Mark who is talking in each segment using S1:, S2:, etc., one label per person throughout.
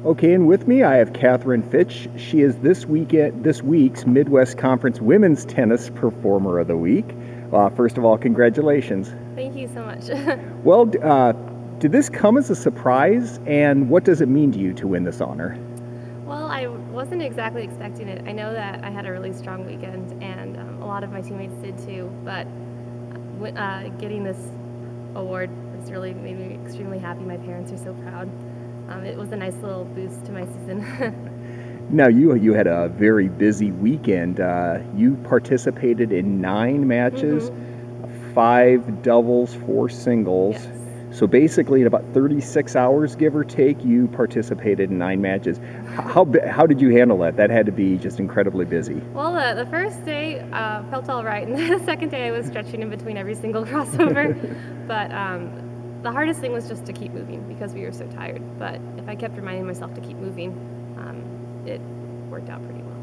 S1: Okay, and with me I have Catherine Fitch. She is this week's Midwest Conference Women's Tennis Performer of the Week. First of all, congratulations.
S2: Thank you so much.
S1: Well, did this come as a surprise, and what does it mean to you to win this honor?
S2: Well, I wasn't exactly expecting it. I know that I had a really strong weekend, and a lot of my teammates did too, but getting this award has really made me extremely happy. My parents are so proud. It was a nice little boost to my season.
S1: Now, you had a very busy weekend. You participated in 9 matches, 5 doubles, 4 singles.
S2: Yes.
S1: So basically, in about 36 hours, give or take, you participated in 9 matches. How did you handle that? That had to be just incredibly busy.
S2: Well, the first day felt all right, and the second day I was stretching in between every single crossover. But the hardest thing was just to keep moving because we were so tired. But if I kept reminding myself to keep moving, it worked out pretty well.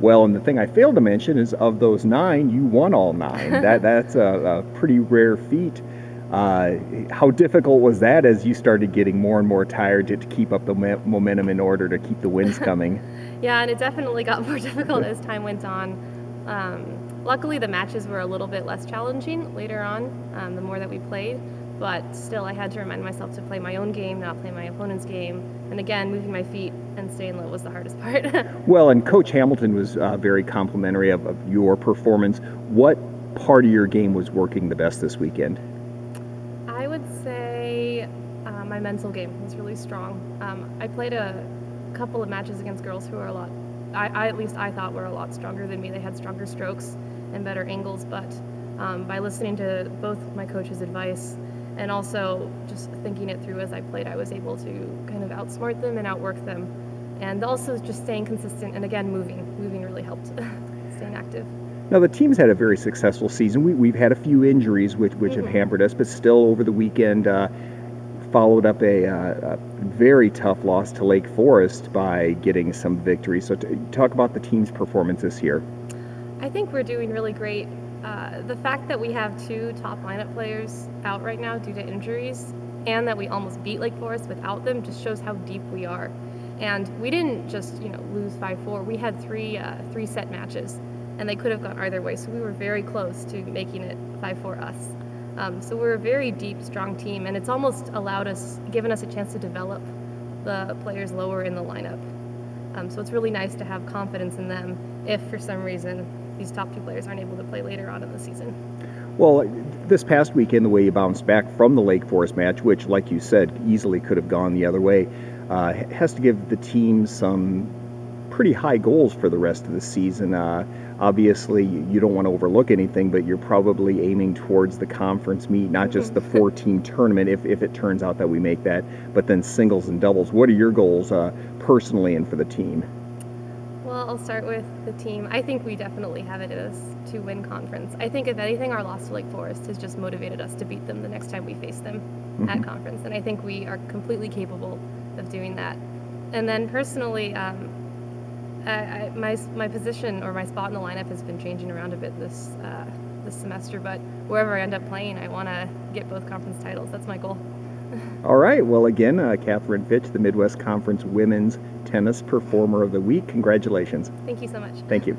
S1: Well, and the thing I failed to mention is of those 9, you won all 9. That's a pretty rare feat. How difficult was that as you started getting more and more tired to keep up the momentum in order to keep the wins coming?
S2: Yeah, and it definitely got more difficult as time went on. Luckily, the matches were a little bit less challenging later on, the more that we played. But still, I had to remind myself to play my own game, not play my opponent's game. And again, moving my feet and staying low was the hardest part.
S1: Well, and Coach Hamilton was very complimentary of your performance. What part of your game was working the best this weekend?
S2: I would say my mental game was really strong. I played a couple of matches against girls who are at least I thought were a lot stronger than me. They had stronger strokes and better angles, but by listening to both my coach's advice and also just thinking it through as I played, I was able to kind of outsmart them and outwork them. And also just staying consistent and again moving really helped staying active.
S1: Now, the team's had a very successful season. We've had a few injuries which have hampered us, but still over the weekend followed up a very tough loss to Lake Forest by getting some victories. So talk about the team's performance this year.
S2: I think we're doing really great. The fact that we have 2 top lineup players out right now due to injuries and that we almost beat Lake Forest without them just shows how deep we are. And we didn't just lose 5-4. We had 3 set matches. And they could have gone either way, so we were very close to making it 5-4 us. So we're a very deep, strong team, and it's almost given us a chance to develop the players lower in the lineup. So it's really nice to have confidence in them if, for some reason, these top 2 players aren't able to play later on in the season.
S1: Well, this past weekend, the way you bounced back from the Lake Forest match, which, like you said, easily could have gone the other way, has to give the team some pretty high goals for the rest of the season. Obviously, you don't want to overlook anything, but you're probably aiming towards the conference meet, not just the 4-team tournament, if it turns out that we make that, but then singles and doubles. What are your goals personally and for the team?
S2: Well, I'll start with the team. I think we definitely have it in us to win conference. I think, if anything, our loss to Lake Forest has just motivated us to beat them the next time we face them at conference, and I think we are completely capable of doing that. And then personally, my position or my spot in the lineup has been changing around a bit this semester, but wherever I end up playing, I want to get both conference titles. That's my goal.
S1: All right. Well, again, Catherine Fitch, the Midwest Conference Women's Tennis Performer of the Week. Congratulations.
S2: Thank you so much.
S1: Thank you.